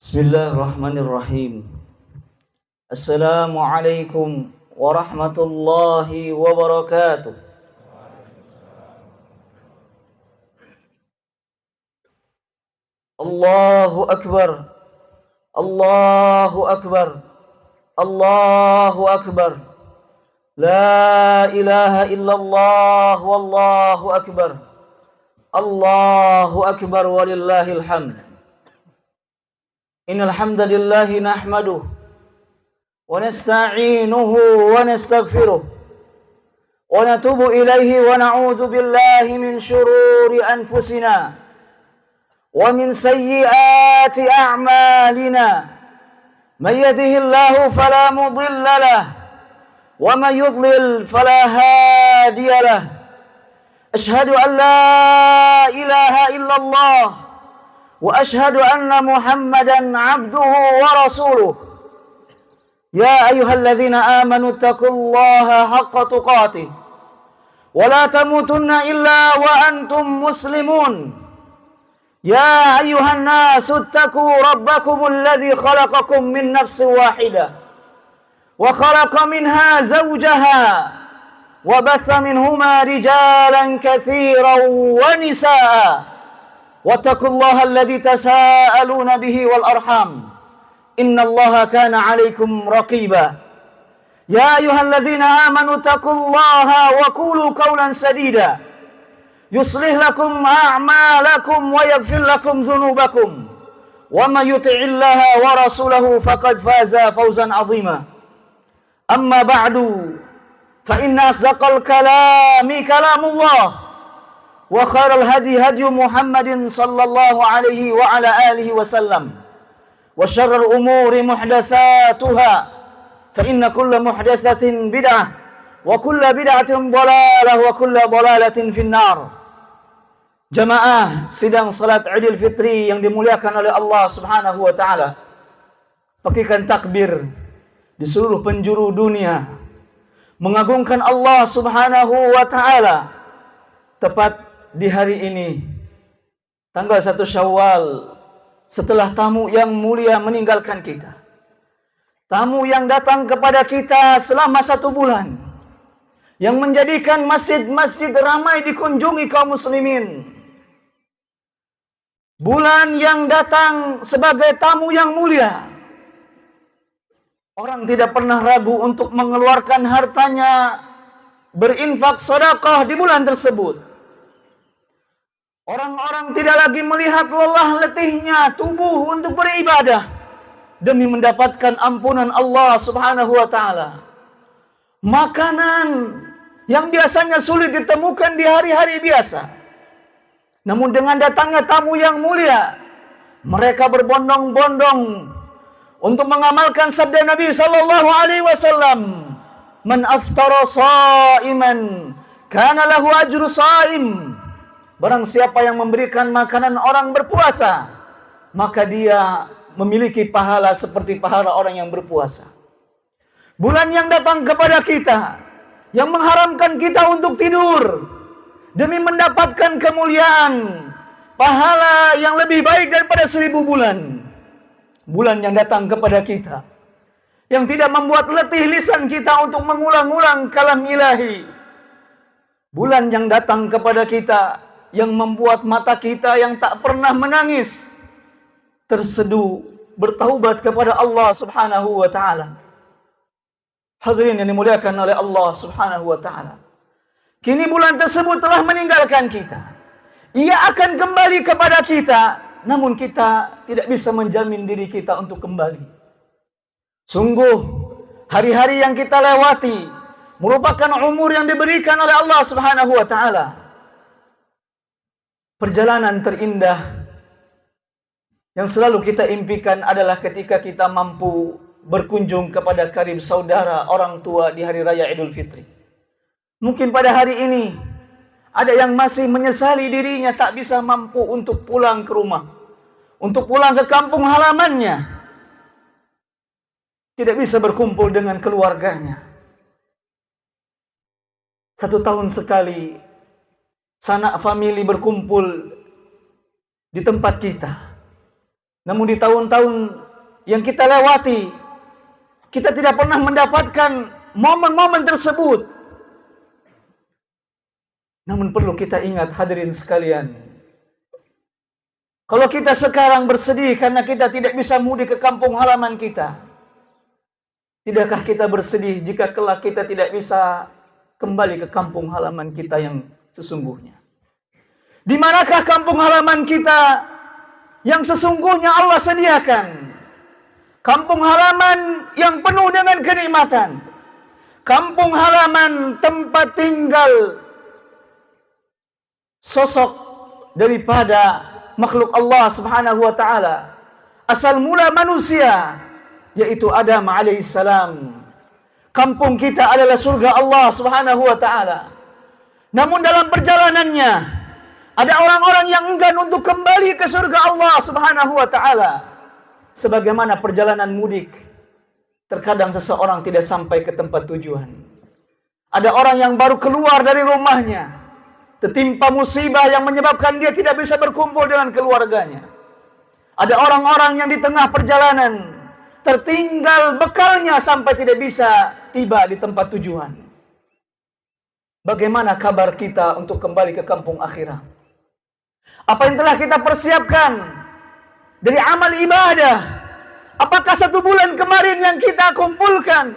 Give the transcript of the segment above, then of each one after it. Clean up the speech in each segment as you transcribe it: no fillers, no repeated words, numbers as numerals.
Bismillahirrahmanirrahim. Assalamualaikum warahmatullahi wabarakatuh. Allahu akbar. Allahu akbar. Allahu akbar. La ilaha illallah wallahu akbar. Allahu akbar walillahil hamd. Innal hamdalillah nahmaduhu wa nasta'inuhu wa nastaghfiruh wa natubu ilaihi wa na'udzu billahi min shururi anfusina wa min sayyiati a'malina. May yahdihillahu fala mudilla lahu wa may yudlil fala hadiya lahu. Ashhadu an la ilaha illallah wa ashhadu anna Muhammadan abduhu wa rasuluh. Ya ayyuhalladzina amanu taqullaha haqqa tuqatih wa la tamutunna illa wa antum muslimun. Ya ayyuhan nasu taqu rabbakumul ladzi khalaqakum min nafsin wahidah wa khalaqa minha zawjaha wa batha minhuma rijalan katsiran wa nisaa. Wattaqullaha alladzi tasaaluna bihi wal arham. Innallaha kana 'alaikum raqiba. Ya ayyuhalladzina amanu taqullaha wa qulu qawlan sadida. Yuslih lakum a'malakum wa yaghfir lakum dhunubakum. Wa may yuti'illaha wa rasulahu faqad faza fawzan 'azima. Amma ba'du. Fa inna asdaqal kalami kalamullah. Wa khairal hadi hadi Muhammadin sallallahu alaihi wa ala alihi wasallam. Wa syarrul umuri muhdatsatuha. Fa inna kulla muhdatsatin bid'ah wa kulla bid'atin dhalalah wa kulla dhalalatin finnar. Jamaah sidang salat Idul Fitri yang dimuliakan oleh Allah Subhanahu wa taala. Pakikan takbir di seluruh penjuru dunia, mengagungkan Allah Subhanahu wa taala. Tepat di hari ini, tanggal 1 Syawal, setelah tamu yang mulia meninggalkan kita, tamu yang datang kepada kita selama 1 bulan, yang menjadikan masjid-masjid ramai dikunjungi kaum muslimin, bulan yang datang sebagai tamu yang mulia. Orang tidak pernah ragu untuk mengeluarkan hartanya, berinfak sedekah di bulan tersebut. Orang-orang tidak lagi melihat lelah letihnya tubuh untuk beribadah demi mendapatkan ampunan Allah Subhanahu wa taala. Makanan yang biasanya sulit ditemukan di hari-hari biasa, namun dengan datangnya tamu yang mulia, mereka berbondong-bondong untuk mengamalkan sabda Nabi sallallahu alaihi wasallam, "Man aftara shaiman kana lahu ajru shaim." Barang siapa yang memberikan makanan orang berpuasa, maka dia memiliki pahala seperti pahala orang yang berpuasa. Bulan yang datang kepada kita, yang mengharamkan kita untuk tidur demi mendapatkan kemuliaan, pahala yang lebih baik daripada 1000 bulan. Bulan yang datang kepada kita, yang tidak membuat letih lisan kita untuk mengulang-ulang kalam ilahi. Bulan yang datang kepada kita, yang membuat mata kita yang tak pernah menangis terseduh bertaubat kepada Allah Subhanahu wa taala. Hadirin yang dimuliakan oleh Allah Subhanahu wa taala. Kini bulan tersebut telah meninggalkan kita. Ia akan kembali kepada kita, namun kita tidak bisa menjamin diri kita untuk kembali. Sungguh hari-hari yang kita lewati merupakan umur yang diberikan oleh Allah Subhanahu wa taala. Perjalanan terindah yang selalu kita impikan adalah ketika kita mampu berkunjung kepada karib saudara orang tua di hari raya Idul Fitri. Mungkin pada hari ini ada yang masih menyesali dirinya tak bisa mampu untuk pulang ke rumah, untuk pulang ke kampung halamannya, tidak bisa berkumpul dengan keluarganya. 1 tahun sekali sanak famili berkumpul di tempat kita. Namun di tahun-tahun yang kita lewati, kita tidak pernah mendapatkan momen-momen tersebut. Namun perlu kita ingat, hadirin sekalian, kalau kita sekarang bersedih karena kita tidak bisa mudik ke kampung halaman kita, tidakkah kita bersedih jika kelak kita tidak bisa kembali ke kampung halaman kita yang sesungguhnya? Di manakah kampung halaman kita yang sesungguhnya Allah sediakan? Kampung halaman yang penuh dengan kenikmatan. Kampung halaman tempat tinggal sosok daripada makhluk Allah Subhanahu wa taala, asal mula manusia, yaitu Adam alaihissalam. Kampung kita adalah surga Allah Subhanahu wa taala. Namun dalam perjalanannya ada orang-orang yang enggan untuk kembali ke surga Allah Subhanahu wa taala. Sebagaimana perjalanan mudik, terkadang seseorang tidak sampai ke tempat tujuan. Ada orang yang baru keluar dari rumahnya, tertimpa musibah yang menyebabkan dia tidak bisa berkumpul dengan keluarganya. Ada orang-orang yang di tengah perjalanan tertinggal bekalnya sampai tidak bisa tiba di tempat tujuan. Bagaimana kabar kita untuk kembali ke kampung akhirat? Apa yang telah kita persiapkan dari amal ibadah? Apakah 1 bulan kemarin yang kita kumpulkan,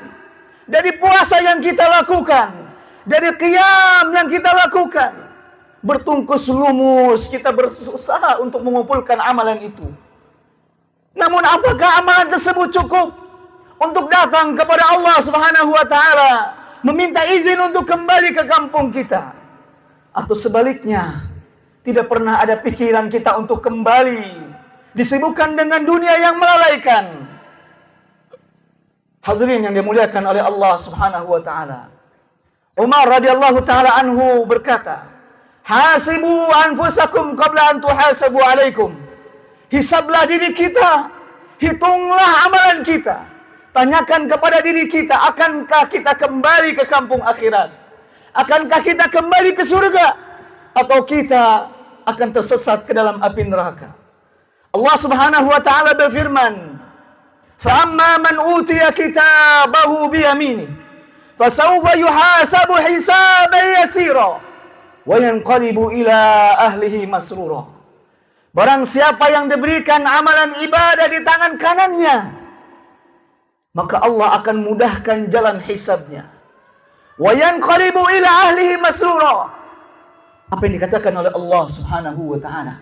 dari puasa yang kita lakukan, dari qiyam yang kita lakukan, bertungkus lumus kita berusaha untuk mengumpulkan amalan itu? Namun apakah amalan tersebut cukup untuk datang kepada Allah Subhanahu wa taala, meminta izin untuk kembali ke kampung kita? Atau sebaliknya, tidak pernah ada pikiran kita untuk kembali, disibukkan dengan dunia yang melalaikan? Hadirin yang dimuliakan oleh Allah Subhanahu wa taala, Umar radhiyallahu taala anhu berkata, "Hasibu anfusakum qabla an tuhasabu alaikum." Hisablah diri kita, hitunglah amalan kita. Tanyakan kepada diri kita, akankah kita kembali ke kampung akhirat? Akankah kita kembali ke surga? Atau kita akan tersesat ke dalam api neraka? Allah Subhanahu wa taala berfirman, "Fa'amma man utiya kitabahu biyamini, fasawfa yuhasabu hisaban yasira, wa yanqalibu ila ahlihi masrura." Barang siapa yang diberikan amalan ibadah di tangan kanannya, maka Allah akan mudahkan jalan hisabnya. Wa yanqalibu ila ahlihi masrura. Apa yang dikatakan oleh Allah Subhanahu wa taala?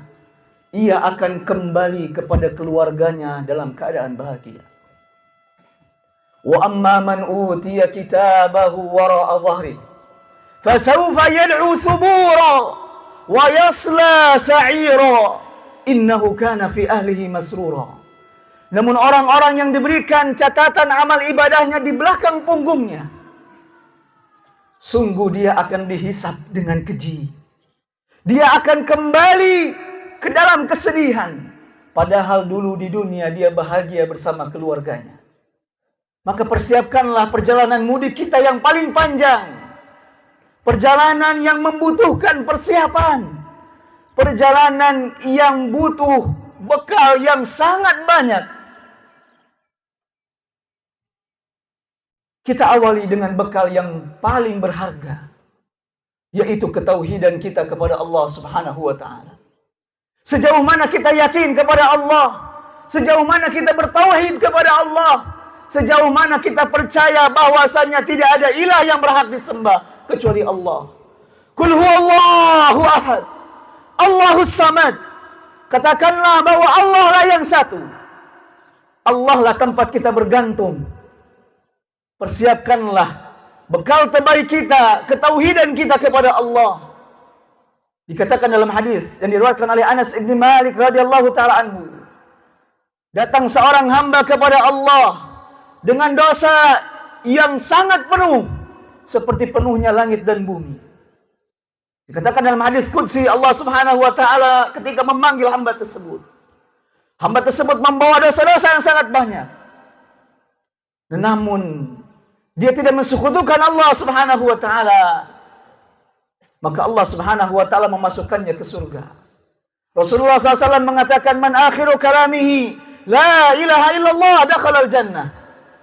Ia akan kembali kepada keluarganya dalam keadaan bahagia. Wa amma man utiya kitabahu wara'a dhahri, fasawfa yad'u thubura wa yasla sa'ira, innahu kana fi ahlihi masrura. Namun orang-orang yang diberikan catatan amal ibadahnya di belakang punggungnya, sungguh dia akan dihisap dengan keji. Dia akan kembali ke dalam kesedihan, padahal dulu di dunia dia bahagia bersama keluarganya. Maka persiapkanlah perjalanan mudik kita yang paling panjang, perjalanan yang membutuhkan persiapan, perjalanan yang butuh bekal yang sangat banyak. Kita awali dengan bekal yang paling berharga, yaitu ketauhidan kita kepada Allah Subhanahu wa taala. Sejauh mana kita yakin kepada Allah, sejauh mana kita bertauhid kepada Allah, sejauh mana kita percaya bahwasanya tidak ada ilah yang berhak disembah kecuali Allah. Qul huwallahu ahad, Allahus samad. Katakanlah bahwa Allah lah yang satu. Allah lah tempat kita bergantung. Persiapkanlah bekal terbaik kita, ketauhidan kita kepada Allah. Dikatakan dalam hadis yang diriwayatkan oleh Anas bin Malik radhiyallahu taala anhu, datang seorang hamba kepada Allah dengan dosa yang sangat penuh, seperti penuhnya langit dan bumi. Dikatakan dalam hadis qudsi, Allah Subhanahu wa taala ketika memanggil hamba tersebut, hamba tersebut membawa dosa-dosa yang sangat banyak. Namun dia tidak mensekutukan Allah Subhanahu wa taala. Maka Allah Subhanahu wa taala memasukkannya ke surga. Rasulullah SAW mengatakan, man akhiru kalamihi la ilaha illallah dakhalal jannah.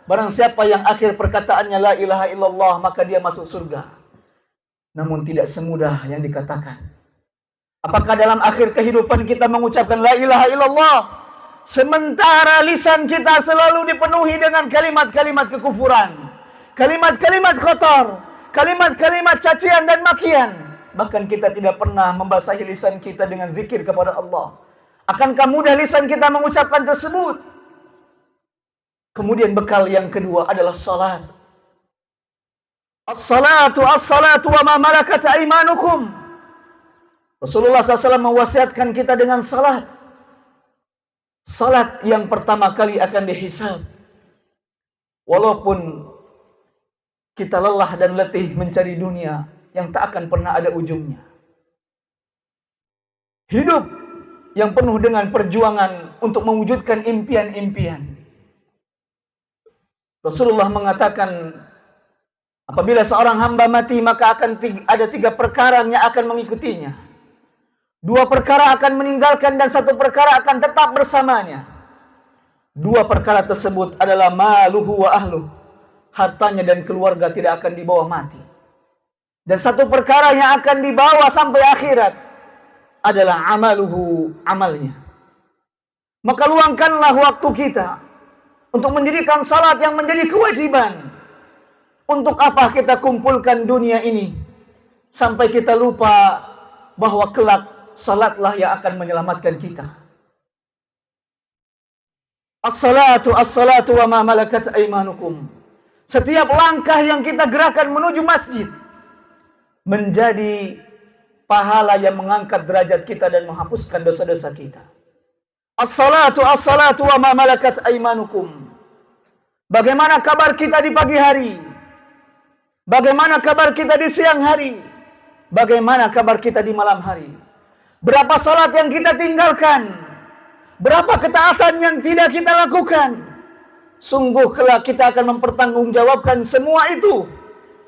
Barang siapa yang akhir perkataannya la ilaha illallah, maka dia masuk surga. Namun tidak semudah yang dikatakan. Apakah dalam akhir kehidupan kita mengucapkan la ilaha illallah, sementara lisan kita selalu dipenuhi dengan kalimat-kalimat kekufuran, kalimat-kalimat kotor, kalimat-kalimat cacian dan makian. Bahkan kita tidak pernah membasahi lisan kita dengan zikir kepada Allah. Akankah mudah lisan kita mengucapkan tersebut? Kemudian bekal yang kedua adalah salat. As-salatu wa ma malakat aimanukum. Rasulullah SAW mewasiatkan kita dengan salat. Salat yang pertama kali akan dihisab. Walaupun kita lelah dan letih mencari dunia yang tak akan pernah ada ujungnya. Hidup yang penuh dengan perjuangan untuk mewujudkan impian-impian. Rasulullah mengatakan, apabila seorang hamba mati, maka akan ada 3 perkara yang akan mengikutinya. 2 perkara akan meninggalkan dan 1 perkara akan tetap bersamanya. 2 perkara tersebut adalah maluhu wa ahluh. Hartanya dan keluarga tidak akan dibawa mati. Dan 1 perkara yang akan dibawa sampai akhirat adalah amaluhu, amalnya. Maka luangkanlah waktu kita untuk mendirikan salat yang menjadi kewajiban. Untuk apa kita kumpulkan dunia ini sampai kita lupa bahwa kelak salatlah yang akan menyelamatkan kita. As-salatu wa ma malakat aimanukum. Setiap langkah yang kita gerakan menuju masjid menjadi pahala yang mengangkat derajat kita dan menghapuskan dosa-dosa kita. As-salatu wa ma malakat aimanukum. Bagaimana kabar kita di pagi hari? Bagaimana kabar kita di siang hari? Bagaimana kabar kita di malam hari? Berapa salat yang kita tinggalkan? Berapa ketaatan yang tidak kita lakukan? Sungguh kelak kita akan mempertanggungjawabkan semua itu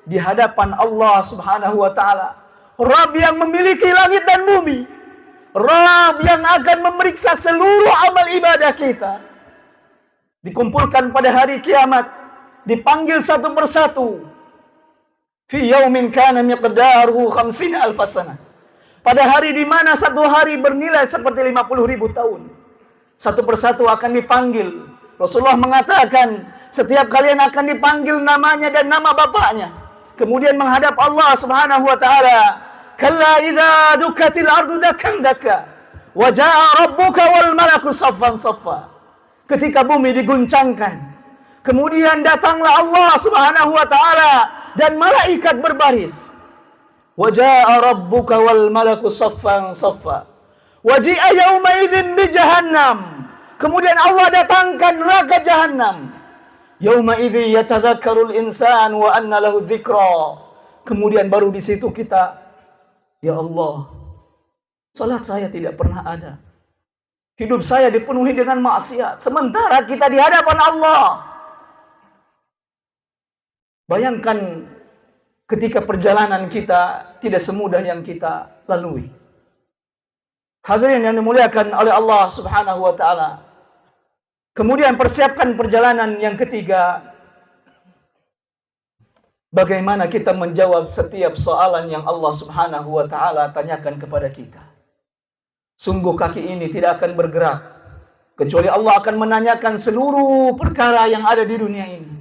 di hadapan Allah Subhanahu wa taala. Rabb yang memiliki langit dan bumi. Rabb yang akan memeriksa seluruh amal ibadah kita. Dikumpulkan pada hari kiamat, dipanggil satu persatu. Fi yaumin kana miqdaruhu 50 alf sanah. Pada hari di mana satu hari bernilai seperti 50.000 tahun. Satu persatu akan dipanggil. Rasulullah mengatakan, setiap kalian akan dipanggil namanya dan nama bapaknya. Kemudian menghadap Allah Subhanahu wa taala. Kalla idza dukkatil ardu dakkan dakka wa jaa rabbuka wal malaku saffan saffa. Ketika bumi diguncangkan, kemudian datanglah Allah Subhanahu wa taala dan malaikat berbaris. Wa jaa rabbuka wal malaku saffan saffa. Wa ji'a yauma idzin bi jahannam. Kemudian Allah datangkan neraka jahanam. Yauma idzi yatadzakkarul insan wa anna lahu dzikra. Kemudian baru di situ kita, ya Allah, salat saya tidak pernah ada. Hidup saya dipenuhi dengan maksiat. Sementara kita di hadapan Allah. Bayangkan ketika perjalanan kita tidak semudah yang kita lalui. Hadirin yang dimuliakan oleh Allah Subhanahu wa taala. Kemudian persiapkan perjalanan yang ketiga. Bagaimana kita menjawab setiap soalan yang Allah Subhanahu wa taala tanyakan kepada kita. Sungguh kaki ini tidak akan bergerak kecuali Allah akan menanyakan seluruh perkara yang ada di dunia ini.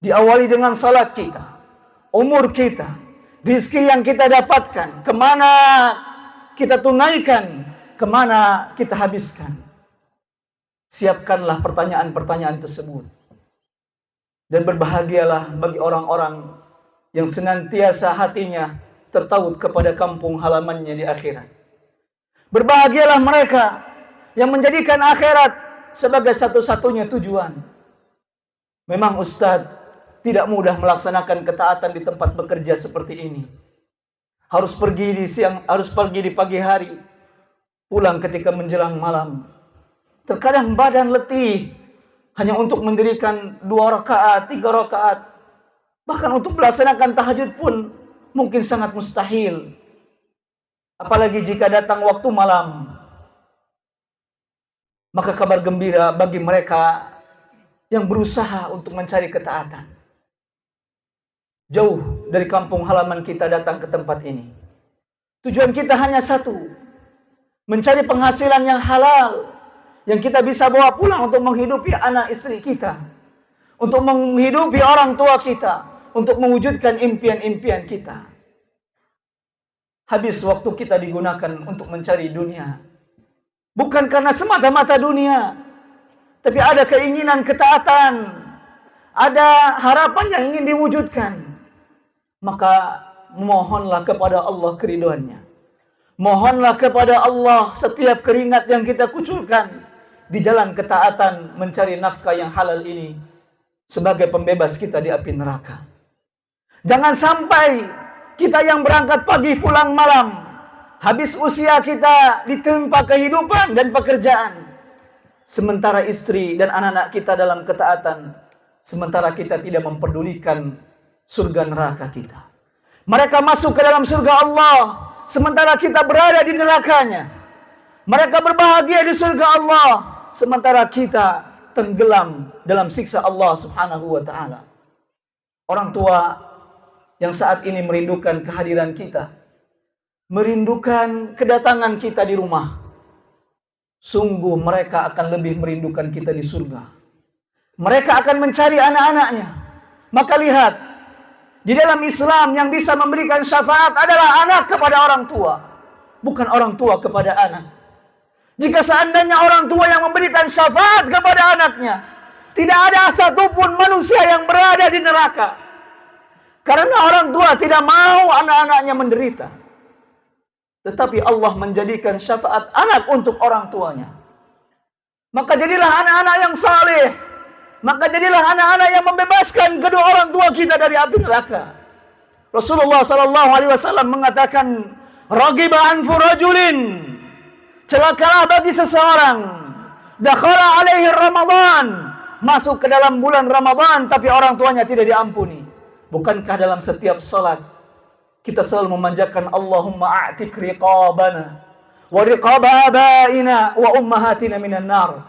Diawali dengan salat kita, umur kita, rizki yang kita dapatkan, kemana kita tunaikan, kemana kita habiskan. Siapkanlah pertanyaan-pertanyaan tersebut. Dan berbahagialah bagi orang-orang yang senantiasa hatinya tertaut kepada kampung halamannya di akhirat. Berbahagialah mereka yang menjadikan akhirat sebagai satu-satunya tujuan. Memang Ustadz tidak mudah melaksanakan ketaatan di tempat bekerja seperti ini. Harus pergi di siang, harus pergi di pagi hari, pulang ketika menjelang malam. Terkadang badan letih hanya untuk mendirikan 2 rakaat, 3 rakaat. Bahkan untuk melaksanakan tahajud pun mungkin sangat mustahil. Apalagi jika datang waktu malam. Maka kabar gembira bagi mereka yang berusaha untuk mencari ketaatan. Jauh dari kampung halaman kita datang ke tempat ini. Tujuan kita hanya satu, mencari penghasilan yang halal, yang kita bisa bawa pulang untuk menghidupi anak istri kita, untuk menghidupi orang tua kita, untuk mewujudkan impian-impian kita. Habis waktu kita digunakan untuk mencari dunia. Bukan karena semata-mata dunia, tapi ada keinginan ketaatan, ada harapan yang ingin diwujudkan. Maka mohonlah kepada Allah keridhoannya. Mohonlah kepada Allah setiap keringat yang kita kucurkan di jalan ketaatan mencari nafkah yang halal ini sebagai pembebas kita di api neraka. Jangan sampai kita yang berangkat pagi pulang malam, habis usia kita ditimpa kehidupan dan pekerjaan, sementara istri dan anak-anak kita dalam ketaatan, sementara kita tidak mempedulikan surga neraka kita. Mereka masuk ke dalam surga Allah, sementara kita berada di nerakanya. Mereka berbahagia di surga Allah, sementara kita tenggelam dalam siksa Allah Subhanahu wa ta'ala. Orang tua yang saat ini merindukan kehadiran kita, merindukan kedatangan kita di rumah, sungguh mereka akan lebih merindukan kita di surga. Mereka akan mencari anak-anaknya. Maka lihat, di dalam Islam yang bisa memberikan syafaat adalah anak kepada orang tua, bukan orang tua kepada anak. Jika seandainya orang tua yang memberikan syafaat kepada anaknya, tidak ada satupun manusia yang berada di neraka. Karena orang tua tidak mau anak-anaknya menderita. Tetapi Allah menjadikan syafaat anak untuk orang tuanya. Maka jadilah anak-anak yang saleh. Maka jadilah anak-anak yang membebaskan kedua orang tua kita dari api neraka. Rasulullah SAW mengatakan, "Ragiba anfu rajulin." Celakalah bagi seseorang, dakhala alaihi Ramadan, masuk ke dalam bulan Ramadan tapi orang tuanya tidak diampuni. Bukankah dalam setiap salat kita selalu memanjatkan Allahumma a'tik riqabana wa riqaba abaina wa ummahatina minan nar.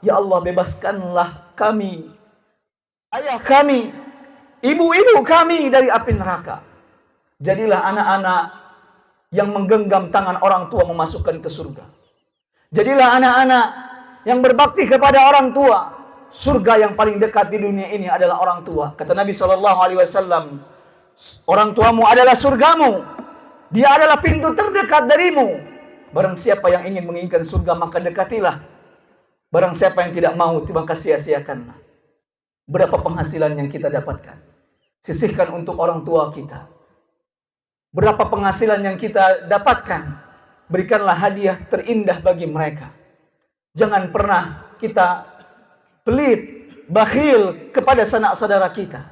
Ya Allah, bebaskanlah kami, ayah kami, ibu-ibu kami dari api neraka. Jadilah anak-anak yang menggenggam tangan orang tua memasukkan ke surga. Jadilah anak-anak yang berbakti kepada orang tua. Surga yang paling dekat di dunia ini adalah orang tua. Kata Nabi SAW, orang tuamu adalah surgamu. Dia adalah pintu terdekat darimu. Barang siapa yang ingin menginginkan surga, maka dekatilah. Barang siapa yang tidak mau, maka sia-siakanlah. Berapa penghasilan yang kita dapatkan? Sisihkan untuk orang tua kita. Berapa penghasilan yang kita dapatkan? Berikanlah hadiah terindah bagi mereka. Jangan pernah kita pelit, bakhil kepada sanak saudara kita.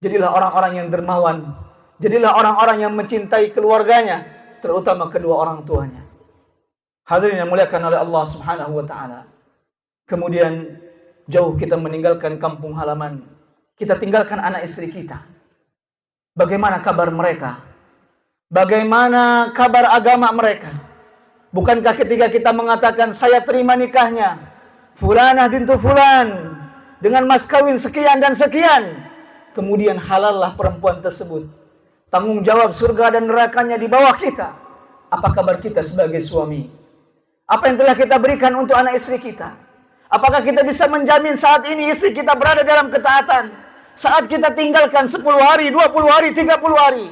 Jadilah orang-orang yang dermawan. Jadilah orang-orang yang mencintai keluarganya, terutama kedua orang tuanya. Hadirin yang muliakan oleh Allah Subhanahu wa ta'ala. Kemudian jauh kita meninggalkan kampung halaman. Kita tinggalkan anak istri kita. Bagaimana kabar mereka? Bagaimana kabar agama mereka? Bukankah ketika kita mengatakan saya terima nikahnya Fulanah bintu Fulan dengan mas kawin sekian dan sekian, kemudian halallah perempuan tersebut, tanggung jawab surga dan nerakanya di bawah kita. Apa kabar kita sebagai suami? Apa yang telah kita berikan untuk anak istri kita? Apakah kita bisa menjamin saat ini istri kita berada dalam ketaatan? Saat kita tinggalkan 10 hari, 20 hari, 30 hari,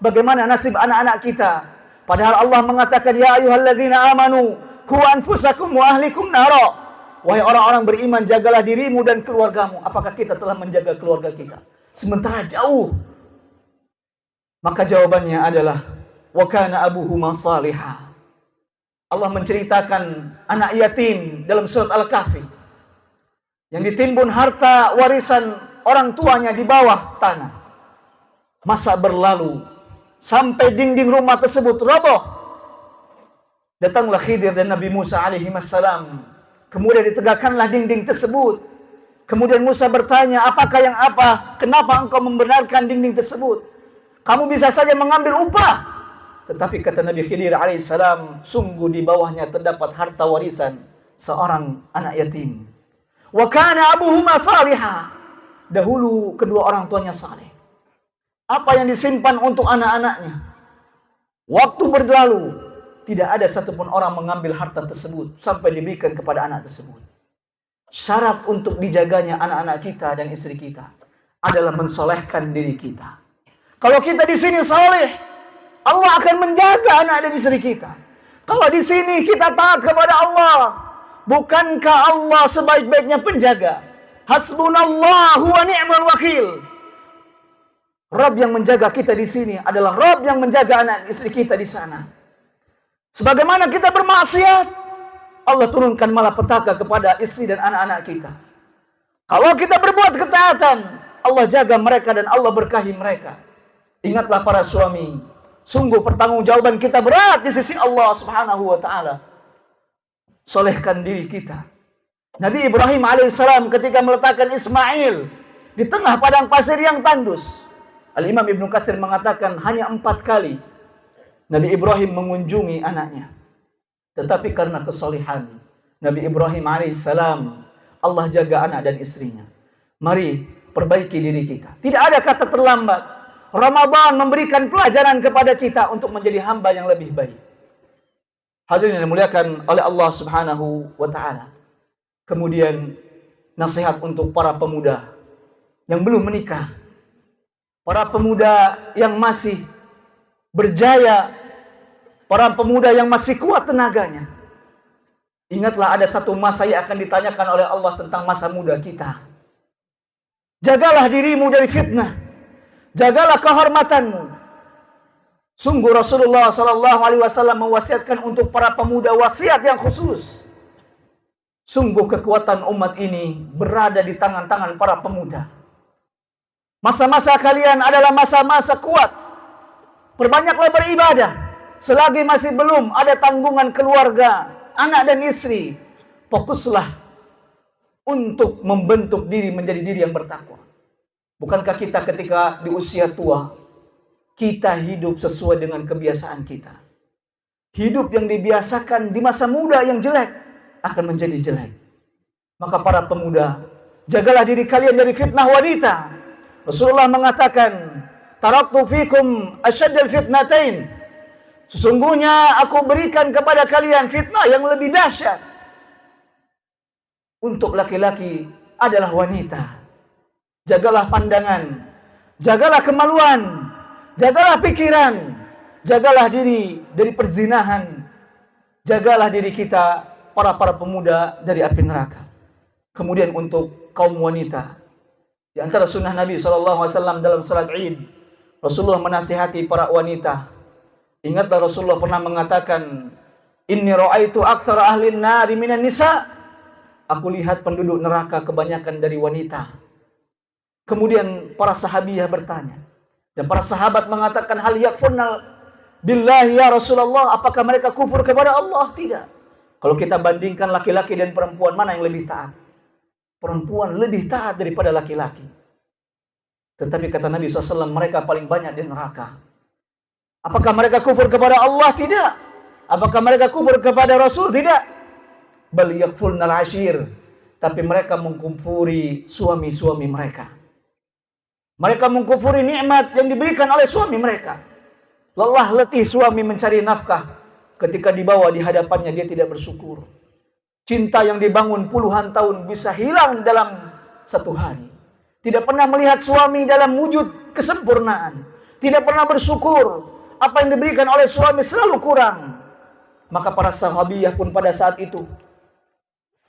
bagaimana nasib anak-anak kita? Padahal Allah mengatakan, ya ayyuhalladzina amanu qu anfusakum wa ahlikum nara. Wahai orang-orang beriman, jagalah dirimu dan keluargamu. Apakah kita telah menjaga keluarga kita? Sementara jauh. Maka jawabannya adalah wa kana abuhuma salihah. Allah menceritakan anak yatim dalam surat Al-Kahfi yang ditimbun harta warisan orang tuanya di bawah tanah. Masa berlalu sampai dinding rumah tersebut roboh. Datanglah Khidir dan Nabi Musa alaihi wassalam. Kemudian ditegakkanlah dinding tersebut. Kemudian Musa bertanya, kenapa engkau membenarkan dinding tersebut? Kamu bisa saja mengambil upah. Tetapi kata Nabi Khidir alaihissalam, sungguh di bawahnya terdapat harta warisan seorang anak yatim. Wa kana abuhuma salihah. Dahulu kedua orang tuanya saleh. Apa yang disimpan untuk anak-anaknya? Waktu berlalu, tidak ada satupun orang mengambil harta tersebut sampai diberikan kepada anak tersebut. Syarat untuk dijaganya anak-anak kita dan istri kita adalah mensolehkan diri kita. Kalau kita di sini saleh, Allah akan menjaga anak dan istri kita. Kalau di sini kita taat kepada Allah, bukankah Allah sebaik-baiknya penjaga? Hasbunallahu wa ni'mal wakil. Rabb yang menjaga kita di sini adalah Rabb yang menjaga anak istri kita di sana. Sebagaimana kita bermaksiat, Allah turunkan malapetaka kepada istri dan anak-anak kita. Kalau kita berbuat ketaatan, Allah jaga mereka dan Allah berkahi mereka. Ingatlah para suami, sungguh pertanggungjawaban kita berat di sisi Allah Subhanahu wa taala. Solehkan diri kita. Nabi Ibrahim alaihissalam ketika meletakkan Ismail di tengah padang pasir yang tandus, Al-Imam Ibnu Katsir mengatakan hanya 4 kali Nabi Ibrahim mengunjungi anaknya. Tetapi karena kesolihan Nabi Ibrahim alaihissalam, Allah jaga anak dan istrinya. Mari perbaiki diri kita. Tidak ada kata terlambat. Ramadan memberikan pelajaran kepada kita untuk menjadi hamba yang lebih baik. Hadirin yang dimuliakan oleh Allah Subhanahu wa taala. Kemudian nasihat untuk para pemuda yang belum menikah. Para pemuda yang masih berjaya, para pemuda yang masih kuat tenaganya. Ingatlah ada satu masa yang akan ditanyakan oleh Allah tentang masa muda kita. Jagalah dirimu dari fitnah. Jagalah kehormatanmu. Sungguh Rasulullah SAW mewasiatkan untuk para pemuda wasiat yang khusus. Sungguh kekuatan umat ini berada di tangan-tangan para pemuda. Masa-masa kalian adalah masa-masa kuat. Perbanyaklah beribadah. Selagi masih belum ada tanggungan keluarga, anak dan istri, fokuslah untuk membentuk diri menjadi diri yang bertakwa. Bukankah kita ketika di usia tua, kita hidup sesuai dengan kebiasaan kita. Hidup yang dibiasakan di masa muda yang jelek akan menjadi jelek. Maka para pemuda, jagalah diri kalian dari fitnah wanita. Rasulullah mengatakan, taraktu fikum asyaddal fitnatain. Sesungguhnya aku berikan kepada kalian fitnah yang lebih dahsyat. Untuk laki-laki adalah wanita. Jagalah pandangan, jagalah kemaluan, jagalah pikiran, jagalah diri dari perzinahan, jagalah diri kita para pemuda dari api neraka. Kemudian untuk kaum wanita, di antara sunnah Nabi SAW dalam salat Id, Rasulullah menasihati para wanita. Ingatlah Rasulullah pernah mengatakan, inni ra'aitu aktsara ahlin nari minan nisa. Aku lihat penduduk neraka kebanyakan dari wanita. Kemudian para sahabiyah bertanya, dan para sahabat mengatakan, hal yakfurnal billahi ya Rasulullah, apakah mereka kufur kepada Allah? Tidak. Kalau kita bandingkan laki-laki dan perempuan, mana yang lebih taat? Perempuan lebih taat daripada laki-laki. Tetapi kata Nabi SAW, mereka paling banyak di neraka. Apakah mereka kufur kepada Allah? Tidak. Apakah mereka kufur kepada Rasul? Tidak. Bal yakfurnal ashir. Tapi mereka mengkufuri suami-suami mereka. Mereka mengkufuri nikmat yang diberikan oleh suami mereka. Lelah letih suami mencari nafkah. Ketika dibawa di hadapannya dia tidak bersyukur. Cinta yang dibangun puluhan tahun bisa hilang dalam satu hari. Tidak pernah melihat suami dalam wujud kesempurnaan. Tidak pernah bersyukur. Apa yang diberikan oleh suami selalu kurang. Maka para sahabiyah pun pada saat itu,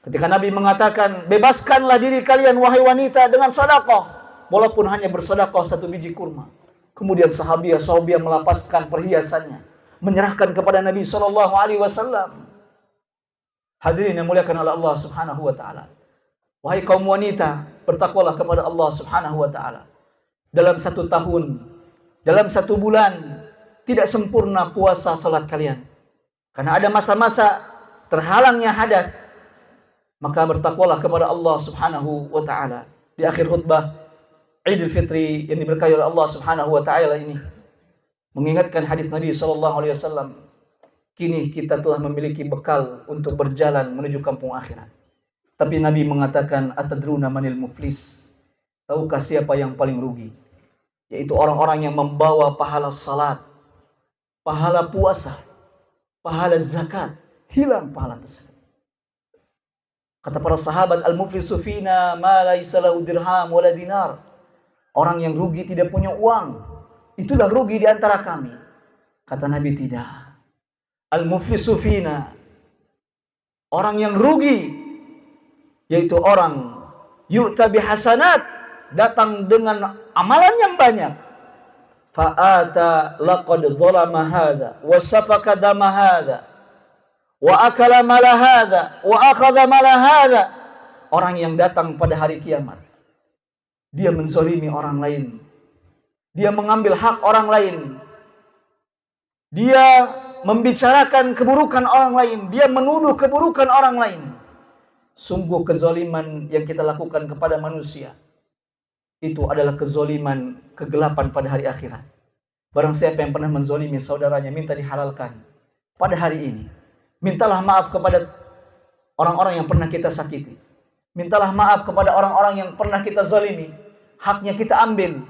ketika Nabi mengatakan, bebaskanlah diri kalian wahai wanita dengan sedekah, walaupun hanya bersedekah 1 biji kurma. Kemudian sahabiyah melepaskan perhiasannya, menyerahkan kepada Nabi SAW. Hadirin yang muliakan oleh Allah Subhanahu wa taala. Wahai kaum wanita, bertakwalah kepada Allah Subhanahu wa taala. Dalam 1 tahun, dalam 1 bulan, tidak sempurna puasa salat kalian. Karena ada masa-masa terhalangnya hadas. Maka bertakwalah kepada Allah Subhanahu wa taala. Di akhir khutbah Idul Fitri yang diberkahi oleh Allah Subhanahu wa taala ini, mengingatkan hadis Nabi SAW. kini kita telah memiliki bekal untuk berjalan menuju kampung akhirat. Tapi Nabi mengatakan, atadruna manil muflis? Tahukah siapa yang paling rugi? Yaitu orang-orang yang membawa pahala salat, pahala puasa, pahala zakat, hilang pahala tersebut. Kata para sahabat, al-muflisu fina ma laisa lahu dirham wala dinar. Orang yang rugi tidak punya uang, itulah rugi di antara kami. Kata Nabi, tidak. Al-muflisu fina, orang yang rugi, yaitu orang yu'ta bihasanat, datang dengan amalan yang banyak. Fa'ata laqad zalama hadha wa safaka dama hadha wa akala mala hadha wa akhadha mala hadha. Orang yang datang pada hari kiamat, dia menzalimi orang lain, dia mengambil hak orang lain, dia membicarakan keburukan orang lain, dia menuduh keburukan orang lain. Sungguh kezaliman yang kita lakukan kepada manusia itu adalah kezaliman, kegelapan pada hari akhirat. Barang siapa yang pernah menzalimi saudaranya, minta dihalalkan pada hari ini. Mintalah maaf kepada orang-orang yang pernah kita sakiti. Mintalah maaf kepada orang-orang yang pernah kita zalimi. Haknya kita ambil.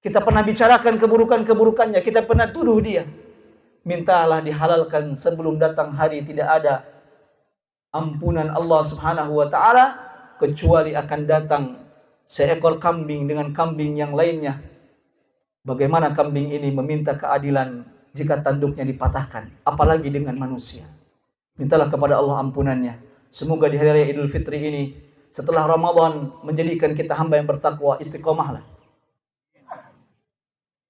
Kita pernah bicarakan keburukan-keburukannya, kita pernah tuduh dia. Mintalah dihalalkan sebelum datang hari tidak ada ampunan Allah Subhanahu wa taala, kecuali akan datang seekor kambing dengan kambing yang lainnya. Bagaimana kambing ini meminta keadilan jika tanduknya dipatahkan, apalagi dengan manusia. Mintalah kepada Allah ampunannya. Semoga di hari raya Idul Fitri ini, setelah Ramadan, menjadikan kita hamba yang bertakwa, istiqomahlah.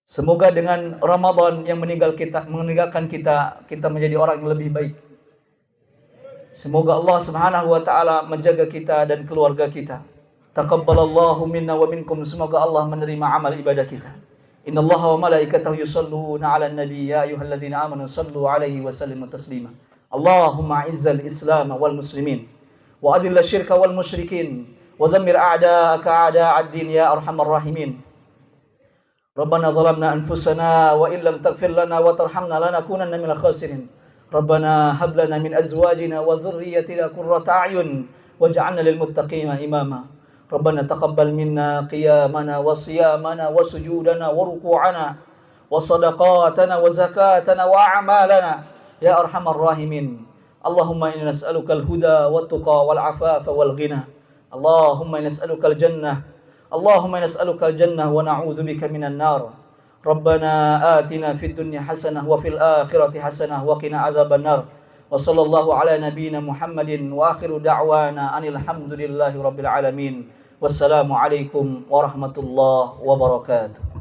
Semoga dengan Ramadan yang meninggalkan kita menjadi orang yang lebih baik. Semoga Allah Subhanahu wa taala menjaga kita dan keluarga kita. Taqabbalallahu minna wa minkum. Semoga Allah menerima amal ibadah kita. Innallaha wa malaikatahu yusholluna 'alan nabi ya ayyuhalladzina amanu shallu 'alaihi wa sallimu taslima. Allahumma 'izzal Islam wal muslimin wa adhill asyirka wal musyrikin wa dhammir a'da'aka a'da'ad din ya arhamar rahimin. Rabbana zalamna anfusana wa illam taghfir lana wa tarhamna lanakunanna minal khasirin. Rabbana hab lana min azwajina wa dhurriyyatina qurrata a'yun waj'alna lil muttaqina imama. Rabbana taqabbal minna qiyamana wa siyamana wa sujudana wa ruku'ana wa sadaqatana wa zakatana wa a'malana ya arhamar rahimin. Allahumma inna nas'aluka al-huda wat tuqa wal afafa wal ghina. Allahumma inna nas'aluka al-jannah. Allahumma nas'aluka al-jannah wa na'udzu bika minan nar. Rabbana atina fid dunya hasanah wa fil akhirati hasanah wa qina adzaban nar. Wa sallallahu ala nabiyyina Muhammadin wa akhiru da'wana anil hamdulillahi rabbil alamin. Wassalamu alaikum warahmatullahi wabarakatuh.